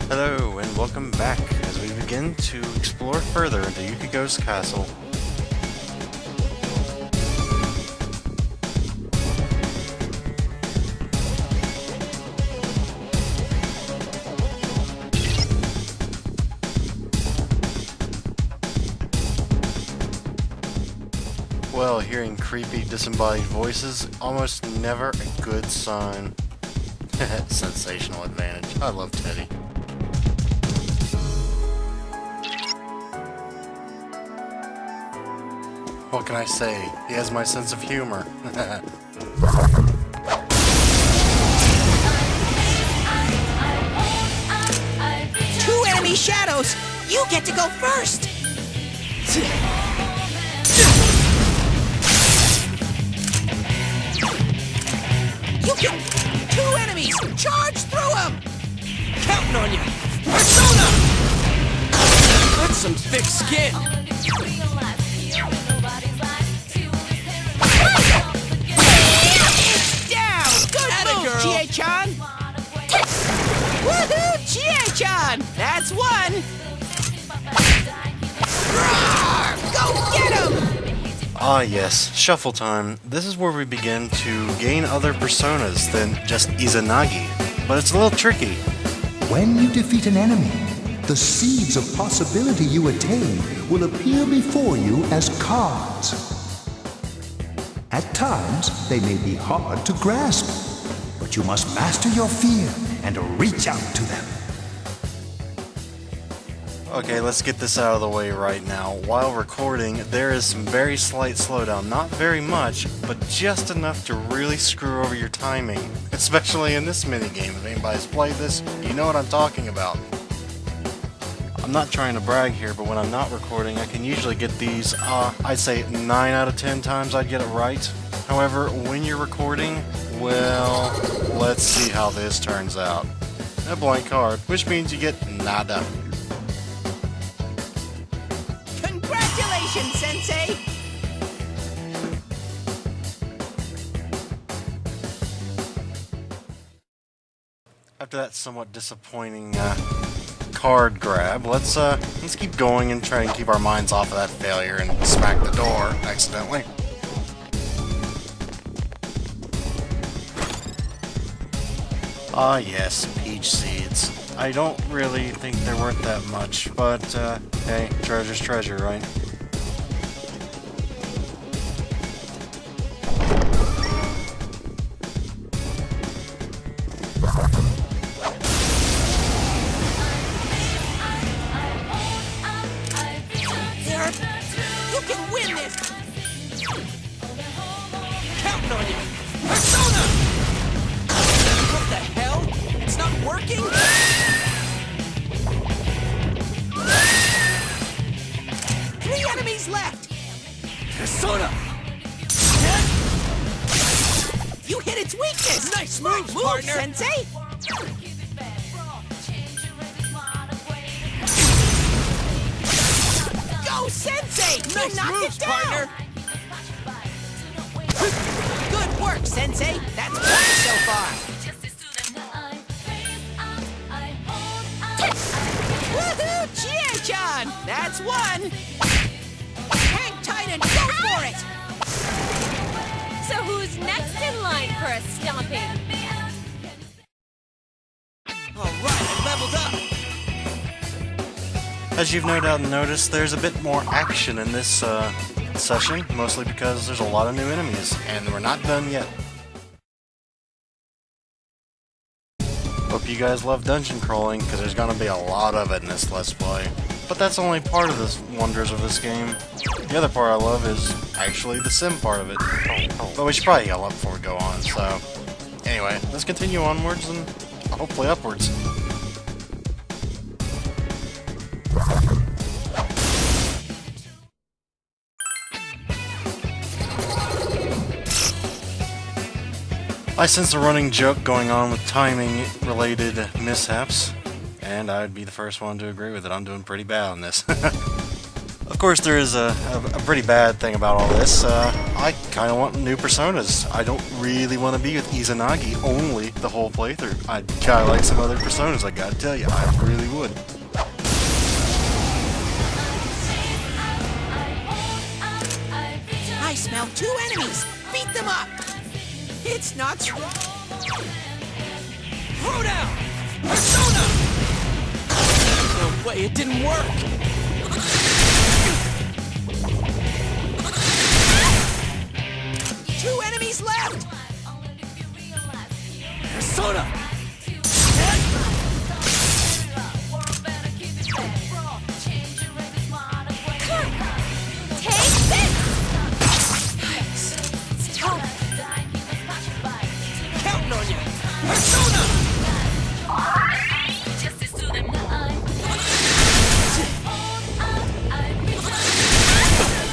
Hello, and welcome back as we begin to explore further into Yukiko's castle. Well, hearing creepy, disembodied voices, almost never a good sign. Sensational advantage. I love Teddy. What can I say? He has my sense of humor. Two enemy shadows! You get to go first! You can... Two enemies! Charge through them! Counting on you! Persona! That's some thick skin! It's down! Good move, Chie-chan! Woohoo, Chie-chan! That's one! Roar! Go get him! Ah yes, shuffle time. This is where we begin to gain other personas than just Izanagi, but it's a little tricky. When you defeat an enemy, the seeds of possibility you attain will appear before you as cards. At times, they may be hard to grasp, but you must master your fear and reach out to them. Okay, let's get this out of the way right now. While recording, there is some very slight slowdown. Not very much, but just enough to really screw over your timing. Especially in this minigame. If anybody's played this, you know what I'm talking about. I'm not trying to brag here, but when I'm not recording, I can usually get these, I'd say 9 out of 10 times I'd get it right. However, when you're recording, well, let's see how this turns out. A blank card, which means you get nada. Congratulations, Sensei! After that somewhat disappointing card grab, let's keep going and try and keep our minds off of that failure and smack the door accidentally. Ah yes, peach seeds. I don't really think they're worth that much, but hey, treasure's treasure, right? You can win this! Counting on you! Persona! What the hell? It's not working? Three enemies left! Persona! You hit its weakness! Nice move, partner! Sensei! Go, Sensei! Nice knocked it down! Partner! Good work, Sensei! That's one so far! Woohoo! Chie-chan! That's one! Hang tight and go for it! So who's next in line for a stomping? Alright, I leveled up! As you've no doubt noticed, there's a bit more action in this session, mostly because there's a lot of new enemies, and we're not done yet. Hope you guys love dungeon crawling, because there's going to be a lot of it in this Let's Play. But that's only part of the wonders of this game. The other part I love is actually the sim part of it. But we should probably yell up before we go on, so... Anyway, let's continue onwards and hopefully upwards. I sense a running joke going on with timing-related mishaps, and I'd be the first one to agree with it. I'm doing pretty bad on this. Of course, there is a pretty bad thing about all this. I kind of want new personas. I don't really want to be with Izanagi only the whole playthrough. I'd kind of like some other personas, I gotta tell you. I really would. I smell 2 enemies. Beat them up. It's not true. Throw down. Persona. No way, it didn't work. 2 enemies left. Persona. Take this! It's tough. Counting on you. Persona.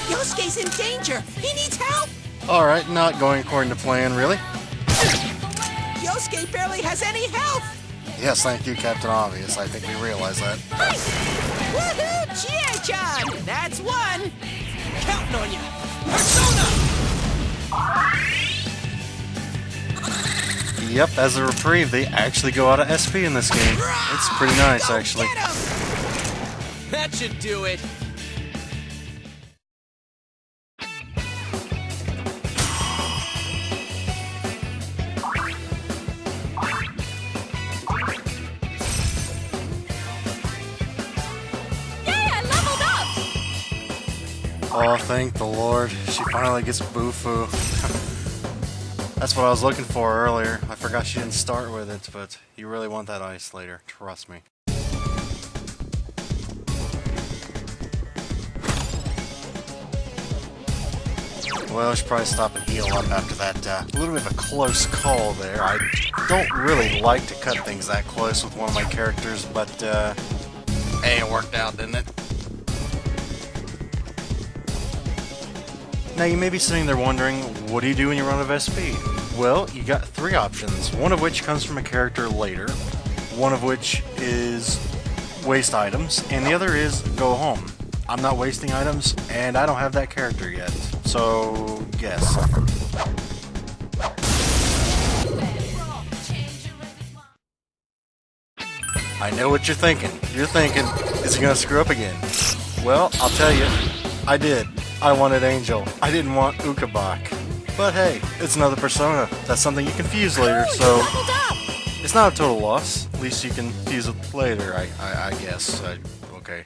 Yosuke's in danger. He needs help. Alright, not going according to plan, really? Yosuke barely has any health. Yes, thank you, Captain Obvious. I think we realize that. Woohoo! Chie-chan! That's 1. Counting on you. Persona. Yep, as a reprieve, they actually go out of SP in this game. It's pretty nice, Go actually. get 'em! That should do it. Yay, I leveled up! Oh, thank the Lord. She finally gets Bufu. That's what I was looking for earlier. I forgot she didn't start with it, but you really want that ice later. Trust me. Well, I should probably stop and heal up after that little bit of a close call there. I don't really like to cut things that close with one of my characters, but hey, it worked out, didn't it? Now you may be sitting there wondering, what do you do when you run out of SP? Well, you got 3 options, one of which comes from a character later, one of which is waste items, and the other is go home. I'm not wasting items, and I don't have that character yet, so guess. I know what you're thinking. You're thinking, is he gonna screw up again? Well, I'll tell you, I did. I wanted Angel. I didn't want Ukabak. But hey, it's another persona. That's something you can fuse later, so Leveled up! it's not a total loss. At least you can fuse it later, I guess. Okay.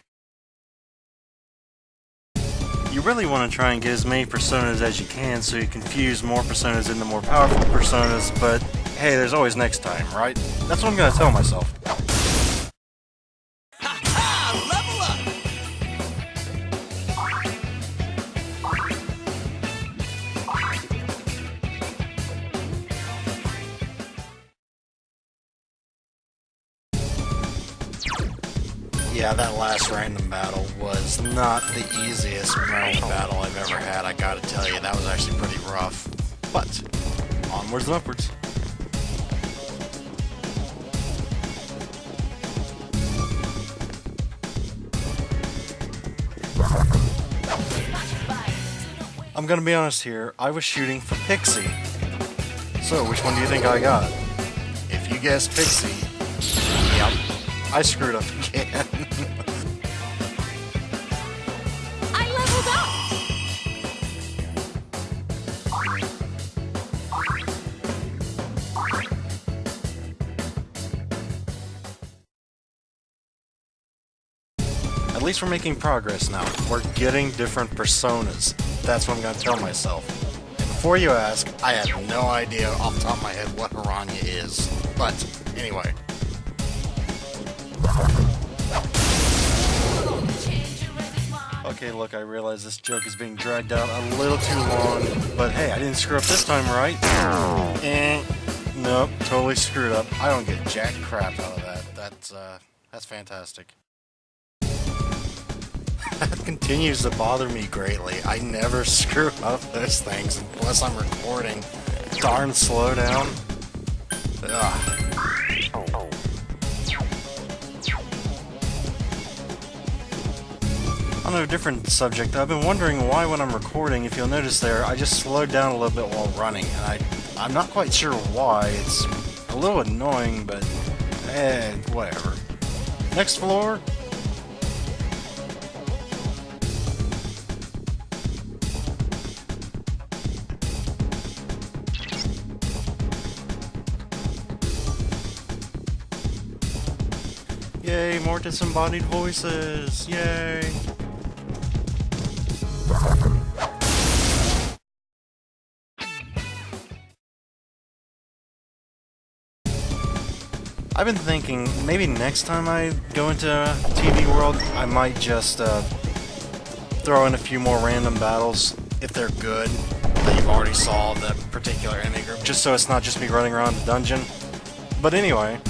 You really want to try and get as many personas as you can so you can fuse more personas into more powerful personas, but hey, there's always next time, right? That's what I'm gonna tell myself. Ha-ha! Level up! Yeah, that last random battle was not the easiest random battle I've ever had, I gotta tell you. That was actually pretty rough. But, onwards and upwards. I'm gonna be honest here, I was shooting for Pixie. So, which one do you think I got? If you guess Pixie, yep, I screwed up again. I leveled up! At least we're making progress now. We're getting different personas. That's what I'm gonna tell myself. And before you ask, I have no idea off the top of my head what Haranya is. But, anyway. Okay, look, I realize this joke is being dragged out a little too long, but hey, I didn't screw up this time, right? Nope, totally screwed up. I don't get jack crap out of that. That's fantastic. That continues to bother me greatly. I never screw up those things unless I'm recording. Darn slowdown. Ugh. On a different subject, I've been wondering why when I'm recording, if you'll notice there, I just slowed down a little bit while running, and I'm not quite sure why. It's a little annoying, but whatever. Next floor? Yay, more disembodied voices! Yay! I've been thinking, maybe next time I go into TV World, I might just throw in a few more random battles, if they're good, that you've already solved that particular enemy group, just so it's not just me running around the dungeon. But anyway,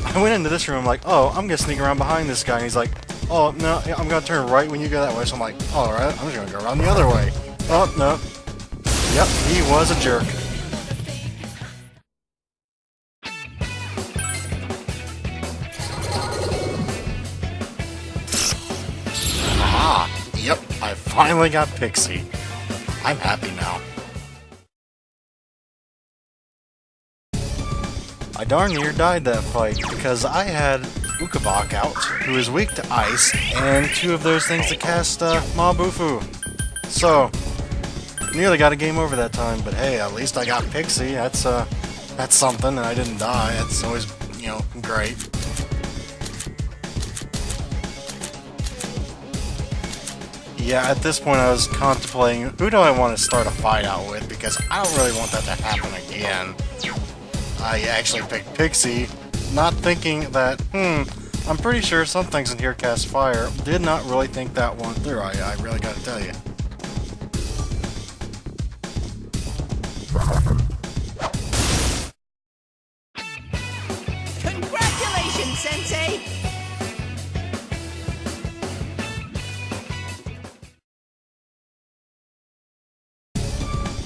I went into this room like, oh, I'm gonna sneak around behind this guy, and he's like, oh, no, I'm gonna turn right when you go that way, so I'm like, alright, I'm just gonna go around the other way. Oh, no. Yep, he was a jerk. Yep, I finally got Pixie. I'm happy now. I darn near died that fight because I had Ukabak out, who is weak to ice, and 2 of those things that cast Mabufu. So, nearly got a game over that time, but hey, at least I got Pixie. That's something, and I didn't die. That's always, great. Yeah, at this point I was contemplating, who do I want to start a fight out with, because I don't really want that to happen again. I actually picked Pixie, not thinking that, I'm pretty sure some things in here cast fire. Did not really think that one through, I really gotta tell you. Congratulations, Sensei!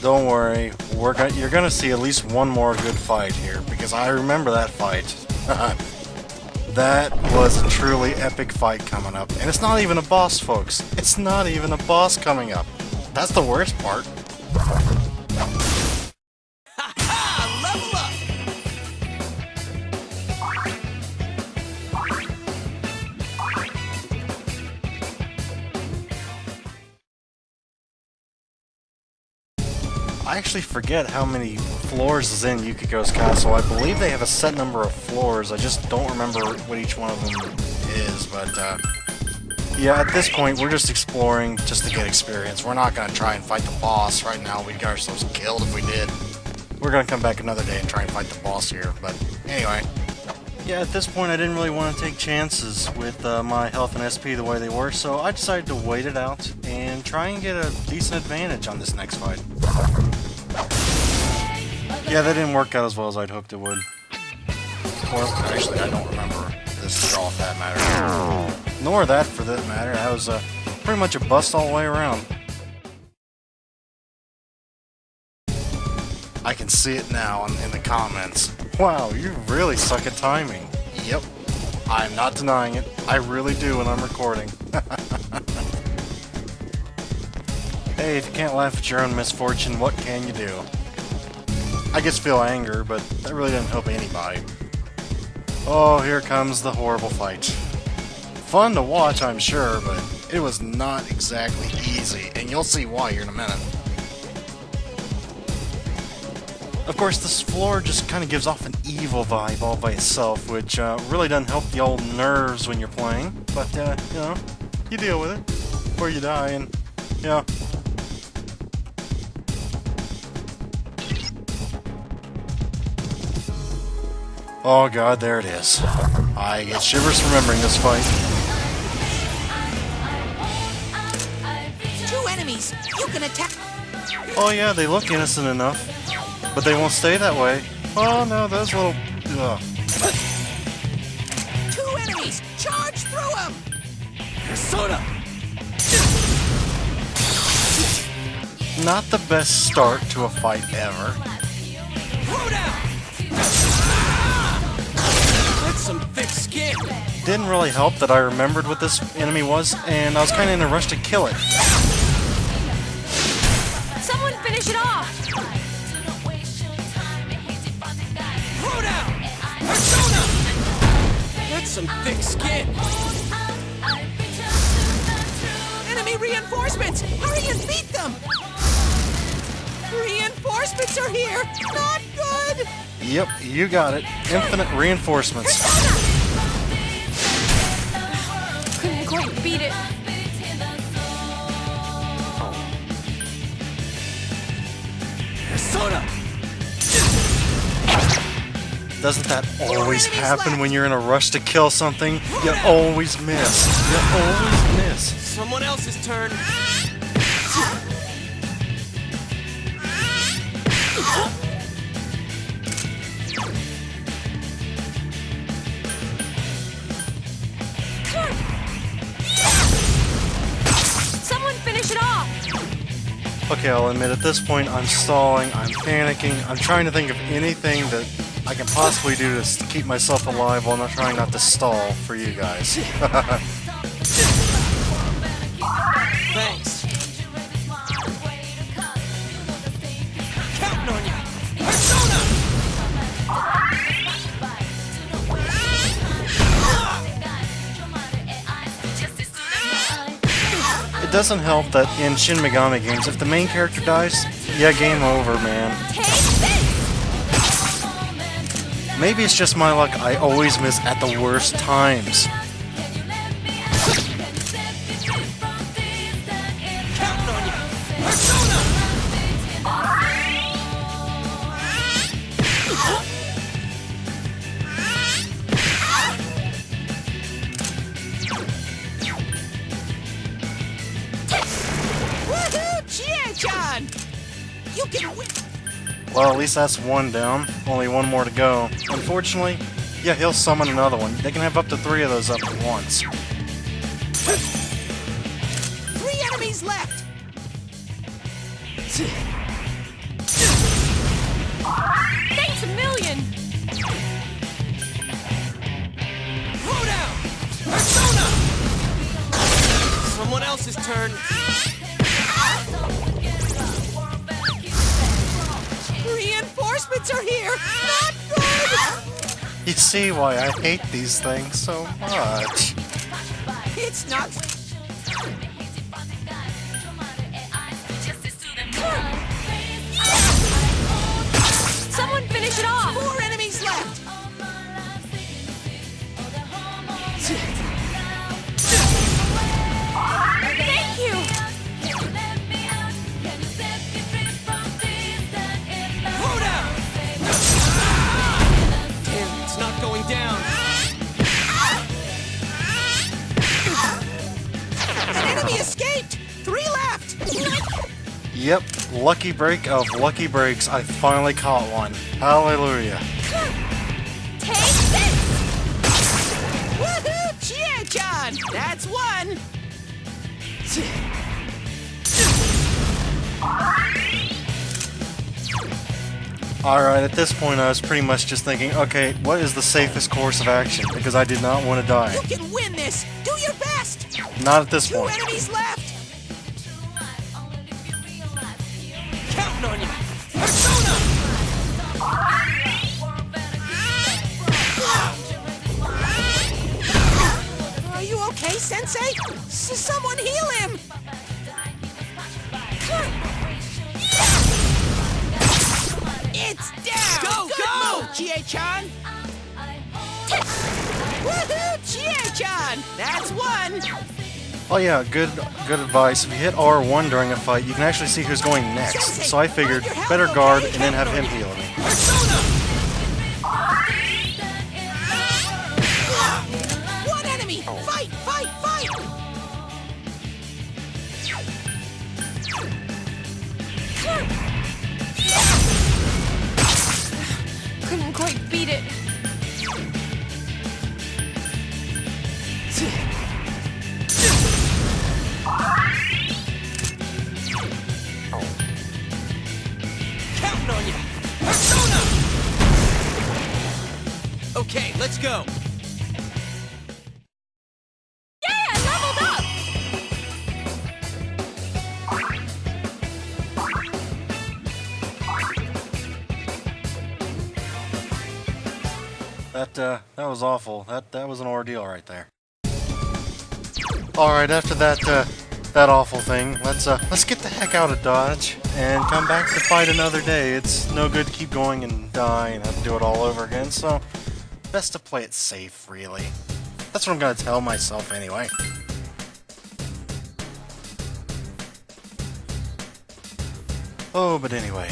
Don't worry, you're gonna see at least one more good fight here, because I remember that fight. That was a truly epic fight coming up. And it's not even a boss, folks. It's not even a boss coming up. That's the worst part. Ha-ha! Level up! I actually forget how many floors is in Yukiko's castle. I believe they have a set number of floors. I just don't remember what each one of them is, but yeah, at this point we're just exploring just to get experience. We're not going to try and fight the boss right now. We'd get ourselves killed if we did. We're going to come back another day and try and fight the boss here, but anyway. Yeah, at this point I didn't really want to take chances with my health and SP the way they were, so I decided to wait it out and try and get a decent advantage on this next fight. Yeah, that didn't work out as well as I'd hoped it would. Or, actually, I don't remember this at all, for that matter. Nor that, for that matter. That was pretty much a bust all the way around. I can see it now in the comments. Wow, you really suck at timing. Yep, I'm not denying it. I really do when I'm recording. Hey, if you can't laugh at your own misfortune, what can you do? I guess feel anger, but that really doesn't help anybody. Oh, here comes the horrible fight. Fun to watch, I'm sure, but it was not exactly easy, and you'll see why here in a minute. Of course, this floor just kind of gives off an evil vibe all by itself, which really doesn't help the old nerves when you're playing, but, you deal with it before you die, and, Oh god, there it is. I get shivers remembering this fight. 2 enemies! You can attack! Oh yeah, they look innocent enough, but they won't stay that way. Oh no, those little... Ugh. 2 enemies! Charge through them! Persona! Not the best start to a fight ever. Throw down! That's some thick skin! didn't really help that I remembered what this enemy was, and I was kind of in a rush to kill it. Someone finish it off! Throw down! Persona! That's some thick skin! Enemy reinforcements! Hurry and beat them! Reinforcements are here! Not good! Yep, you got it. Infinite reinforcements. Couldn't quite beat it. Persona! Doesn't that always happen when you're in a rush to kill something? You always miss. You always miss. Someone else's turn. Someone finish it off! Okay, I'll admit at this point I'm stalling, I'm panicking, I'm trying to think of anything that I can possibly do to keep myself alive while I'm trying not to stall for you guys. Thanks. Counting on you. Persona! It doesn't help that in Shin Megami games, if the main character dies, yeah, game over, man. Take this! Maybe it's just my luck, I always miss at the worst times. Counting on you. Persona! Woohoo! Chie-chan! You can win! Well, at least that's one down. Only one more to go. Unfortunately, yeah, he'll summon another one. They can have up to 3 of those up at once. 3 enemies left! Thanks a million! Throw down! Persona! Someone else's turn. Reinforcements are here! Not good! You see why I hate these things so much. It's not... Someone finish it off! 4 enemies left! Thank you! Throw down! Damn, it's not going down. An enemy escaped! 3 left! Yep, lucky break of lucky breaks, I finally caught one. Hallelujah. Take this! Woohoo! Chie-chan! That's 1! Alright, at this point I was pretty much just thinking, okay, what is the safest course of action? Because I did not want to die. You can win this! Do your best! Not at this 2 point. enemies left! Counting on you! Persona! Are you okay, Sensei? Someone heal him! It's down! Go, good move, Chie-chan! Woohoo, Chie-chan! That's 1! Oh yeah, good advice. If you hit R1 during a fight, you can actually see who's going next. So I figured, better guard and then have him heal me. Persona! 1 enemy! Fight, fight, fight! Couldn't quite beat it. Counting on you! Persona! that was awful. That was an ordeal right there. All right, after that awful thing, let's get the heck out of Dodge and come back to fight another day. It's no good to keep going and die and have to do it all over again. So best to play it safe, really. That's what I'm gonna tell myself anyway. Oh, but anyway,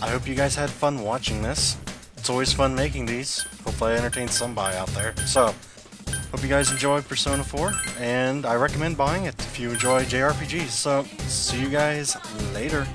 I hope you guys had fun watching this. It's always fun making these. Hopefully I entertain somebody out there. So, hope you guys enjoy Persona 4, and I recommend buying it if you enjoy JRPGs. So, see you guys later.